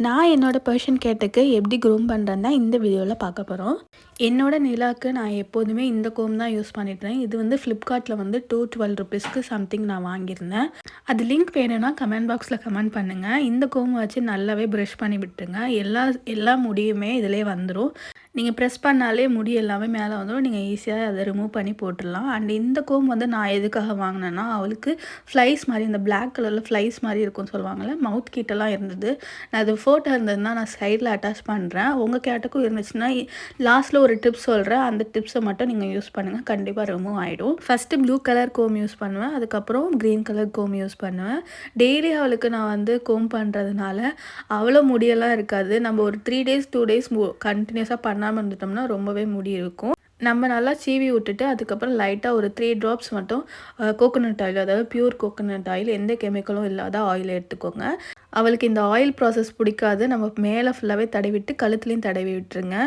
நான் என்னோட பெர்ஷியன் கேட்டுக்கு எப்படி க்ரூம் பண்ணுறேன்னு தான் இந்த வீடியோவில் பார்க்க போகிறோம். என்னோட நிலாக்கு நான் எப்போதுமே இந்த கோம் தான் யூஸ் பண்ணிட்டுறேன். இது வந்து ஃப்ளிப்கார்ட்டில் வந்து $212 சம்திங் நான் வாங்கியிருந்தேன். அது லிங்க் வேணும்னா கமெண்ட் பாக்ஸில் கமெண்ட் பண்ணுங்கள். இந்த கோம் வச்சு நல்லாவே ப்ரஷ் பண்ணி விட்டுருங்க. எல்லா முடியுமே இதிலே வந்துடும். நீங்கள் ப்ரெஸ் பண்ணாலே முடி எல்லாமே மேலே வந்துடும். நீங்கள் ஈஸியாக அதை ரிமூவ் பண்ணி போட்டுடலாம். அண்ட் இந்த கோம் வந்து நான் எதுக்காக வாங்கினேன்னா, அவளுக்கு ஃப்ளைஸ் மாதிரி இந்த பிளாக் கலரில் ஃப்ளைஸ் மாதிரி இருக்கும்னு சொல்லுவாங்கள்ல, மவுத் கிட்டலாம் இருந்தது. நான் அது ஃபோட்டோ இருந்ததுன்னா நான் சைடில் அட்டாச் பண்ணுறேன். உங்கள் கேட்டுக்கும் இருந்துச்சுன்னா லாஸ்ட்டில் ஒரு டிப்ஸ் சொல்கிறேன். அந்த டிப்ஸை மட்டும் நீங்கள் யூஸ் பண்ணுங்கள். கண்டிப்பாக ரிமூவ் ஆகிடும். First blue colour comb use பண்ணுவேன். அதுக்கப்புறம் க்ரீன் கலர் கோம் யூஸ் பண்ணுவேன். டெய்லி அவளுக்கு நான் வந்து கோம் பண்ணுறதுனால அவ்வளோ முடியெல்லாம் இருக்காது. நம்ம ஒரு 3 டேஸ் 2 டேஸ் கண்டினியூஸாக பண்ணாமல் இருந்துட்டோம்னா ரொம்பவே முடி இருக்கும். நம்ம நல்லா சீவி விட்டுட்டு அதுக்கப்புறம் லைட்டாக ஒரு 3 ட்ராப்ஸ் மட்டும் கோகோனட் ஆயில், அதாவது பியூர் கோகோனட் ஆயில், எந்த கெமிக்கலும் இல்லாத ஆயில் எடுத்துக்கோங்க. அவளுக்கு இந்த ஆயில் ப்ராசஸ் பிடிக்காது. நம்ம மேலே ஃபுல்லாகவே தடவிட்டு கழுத்துலையும் தடவி விட்டுருங்க.